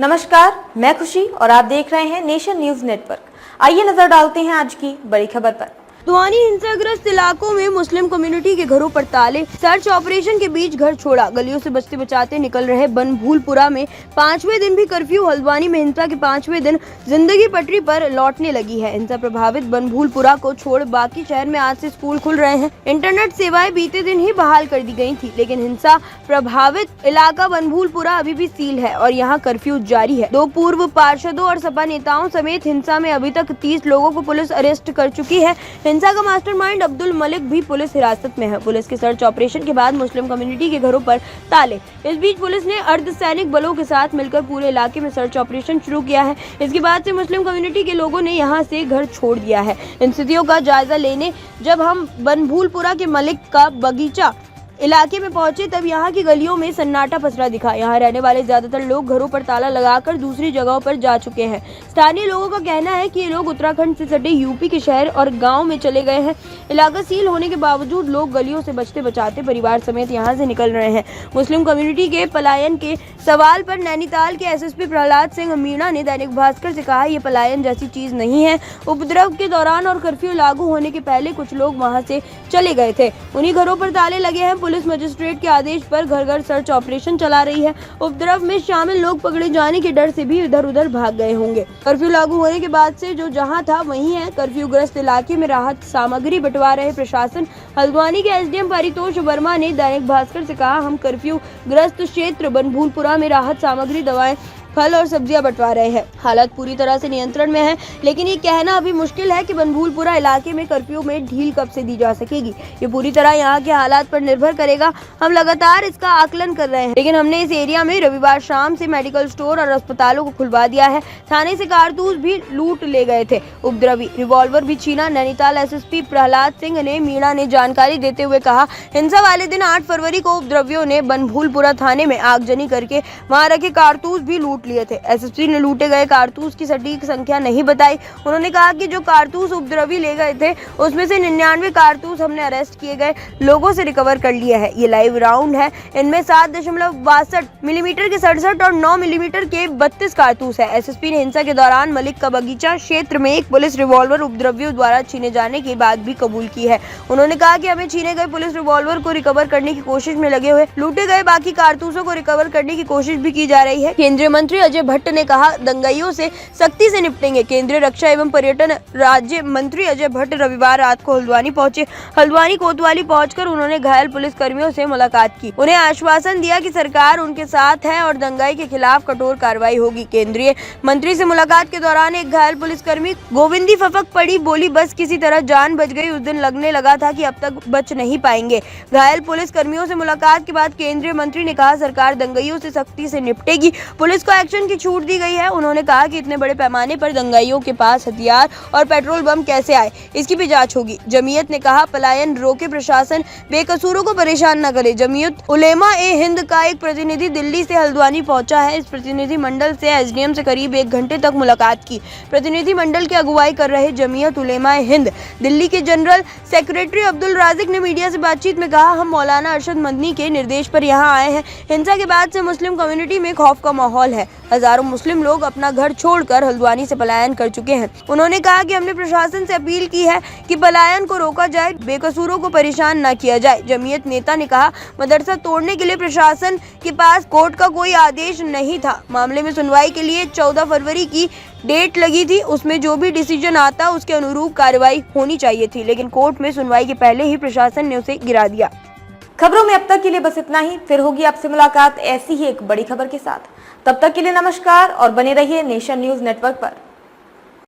नमस्कार, मैं खुशी और आप देख रहे हैं नेशन न्यूज नेटवर्क। आइए नजर डालते हैं आज की बड़ी खबर पर। हल्द्वानी हिंसाग्रस्त इलाकों में मुस्लिम कम्युनिटी के घरों पर ताले, सर्च ऑपरेशन के बीच घर छोड़ा। गलियों से बचते बचाते निकल रहे बनभूलपुरा में 5वें दिन भी कर्फ्यू। हल्द्वानी में हिंसा के 5वें दिन जिंदगी पटरी पर लौटने लगी है। हिंसा प्रभावित बनभूलपुरा को छोड़ बाकी शहर में आज से स्कूल खुल रहे हैं। इंटरनेट सेवाएं बीते दिन ही बहाल कर दी गई थी, लेकिन हिंसा प्रभावित इलाका बनभूलपुरा अभी भी सील है और यहाँ कर्फ्यू जारी है। 2 पूर्व पार्षदों और सपा नेताओं समेत हिंसा में अभी तक 30 लोगों को पुलिस अरेस्ट कर चुकी है। हिंसा का मास्टरमाइंड अब्दुल मलिक भी पुलिस हिरासत में है। पुलिस के सर्च ऑपरेशन के बाद मुस्लिम कम्युनिटी के घरों पर ताले। इस बीच पुलिस ने अर्धसैनिक बलों के साथ मिलकर पूरे इलाके में सर्च ऑपरेशन शुरू किया है। इसके बाद से मुस्लिम कम्युनिटी के लोगों ने यहां से घर छोड़ दिया है। इन स्थितियों का जायजा लेने जब हम बनभूलपुरा के मलिक का बगीचा इलाके में पहुंचे तब यहाँ की गलियों में सन्नाटा पसरा दिखा। यहाँ रहने वाले ज्यादातर लोग घरों पर ताला लगाकर दूसरी जगहों पर जा चुके हैं। स्थानीय लोगों का कहना है कि ये लोग उत्तराखंड से सटे यूपी के शहर और गांव में चले गए हैं। इलाका सील होने के बावजूद लोग गलियों से बचते बचाते परिवार समेत यहाँ से निकल रहे हैं। मुस्लिम कम्युनिटी के पलायन के सवाल पर नैनीताल के एसएसपी प्रहलाद सिंह मीणा ने दैनिक भास्कर से कहा, ये पलायन जैसी चीज नहीं है। उपद्रव के दौरान और कर्फ्यू लागू होने के पहले कुछ लोग वहाँ से चले गए थे, उन्हीं घरों पर ताले लगे हैं। पुलिस मजिस्ट्रेट के आदेश पर घर घर सर्च ऑपरेशन चला रही है। उपद्रव में शामिल लोग पकड़े जाने के डर से भी इधर उधर भाग गए होंगे। कर्फ्यू लागू होने के बाद से जो जहां था वहीं है। कर्फ्यू ग्रस्त इलाके में राहत सामग्री बंटवा रहे प्रशासन। हल्द्वानी के एसडीएम परितोष वर्मा ने दैनिक भास्कर से कहा, हम कर्फ्यू ग्रस्त क्षेत्र बनभूलपुरा में राहत सामग्री, दवाएं, फल और सब्जियां बंटवा रहे हैं। हालात पूरी तरह से नियंत्रण में है, लेकिन ये कहना अभी मुश्किल है कि बनभूलपुरा इलाके में कर्फ्यू में ढील कब से दी जा सकेगी। ये पूरी तरह यहाँ के हालात पर निर्भर करेगा। हम लगातार इसका आकलन कर रहे हैं, लेकिन हमने इस एरिया में रविवार शाम से मेडिकल स्टोर और अस्पतालों को खुलवा दिया है। थाने से कारतूस भी लूट ले गए थे, उपद्रवी रिवॉल्वर भी छीना। नैनीताल एसएसपी प्रहलाद सिंह ने मीणा ने जानकारी देते हुए कहा, हिंसा वाले दिन 8 फरवरी को उपद्रवियों ने बनभूलपुरा थाने में आगजनी करके वहाँ रखे कारतूस भी लूट लिए थे। एसएसपी ने लूटे गए कारतूस की सटीक संख्या नहीं बताई। उन्होंने कहा कि जो कारतूस उपद्रवी ले गए थे उसमें से 99 कारतूस हमने अरेस्ट किए गए लोगों से रिकवर कर लिया है। ये लाइव राउंड है। इनमें 7.62 मिलीमीटर के 67 और 9 मिलीमीटर के 32 कारतूस है। एसएसपी ने हिंसा के दौरान मलिक का बगीचा क्षेत्र में एक पुलिस रिवॉल्वर उपद्रवियों द्वारा छीने जाने के बाद भी कबूल की है। उन्होंने कहा कि हमें छीने गए पुलिस रिवॉल्वर को रिकवर करने की कोशिश में लगे हुए लूटे गए बाकी कारतूसों को रिकवर करने की कोशिश भी की जा रही है। केंद्रीय मंत्री अजय भट्ट ने कहा, दंगाइयों से सख्ती से निपटेंगे। केंद्रीय रक्षा एवं पर्यटन राज्य मंत्री अजय भट्ट रविवार रात को हल्द्वानी पहुंचे। हल्द्वानी कोतवाली पहुंचकर उन्होंने घायल पुलिस कर्मियों से मुलाकात की। उन्हें आश्वासन दिया कि सरकार उनके साथ है और दंगाई के खिलाफ कठोर कार्रवाई होगी। केंद्रीय मंत्री से मुलाकात के दौरान एक घायल पुलिसकर्मी गोविंदी फपक पड़ी, बोली बस किसी तरह जान बच गई। उस दिन लगने लगा था कि अब तक बच नहीं पाएंगे। घायल पुलिस कर्मियों से मुलाकात के बाद केंद्रीय मंत्री ने कहा, सरकार दंगाइयों से सख्ती से निपटेगी। पुलिस को एक्शन की छूट दी गई है। उन्होंने कहा कि इतने बड़े पैमाने पर दंगाइयों के पास हथियार और पेट्रोल बम कैसे आए, इसकी भी जांच होगी। जमीयत ने कहा, पलायन रोके प्रशासन, बेकसूरों को परेशान न करे। जमीयत उलेमा ए हिंद का एक प्रतिनिधि दिल्ली से हल्द्वानी पहुंचा है। इस प्रतिनिधि मंडल से एसडीएम से करीब 1 घंटे तक मुलाकात की। प्रतिनिधि मंडल की अगुवाई कर रहे जमीयत उलेमा ए हिंद दिल्ली के जनरल सेक्रेटरी अब्दुल राजिक ने मीडिया से बातचीत में कहा, हम मौलाना अरशद मदनी के निर्देश पर यहाँ आए हैं। हिंसा के बाद से मुस्लिम कम्युनिटी में खौफ का माहौल है। हजारों मुस्लिम लोग अपना घर छोड़कर हल्द्वानी से पलायन कर चुके हैं। उन्होंने कहा कि हमने प्रशासन से अपील की है कि पलायन को रोका जाए, बेकसूरों को परेशान न किया जाए। जमीयत नेता ने कहा, मदरसा तोड़ने के लिए प्रशासन के पास कोर्ट का कोई आदेश नहीं था। मामले में सुनवाई के लिए 14 फरवरी की डेट लगी थी। उसमें जो भी डिसीजन आता उसके अनुरूप कार्रवाई होनी चाहिए थी, लेकिन कोर्ट में सुनवाई के पहले ही प्रशासन ने उसे गिरा दिया। खबरों में अब तक के लिए बस इतना ही। फिर होगी आपसे मुलाकात ऐसी ही एक बड़ी खबर के साथ। तब तक के लिए नमस्कार और बने रहिए नेशन न्यूज नेटवर्क पर।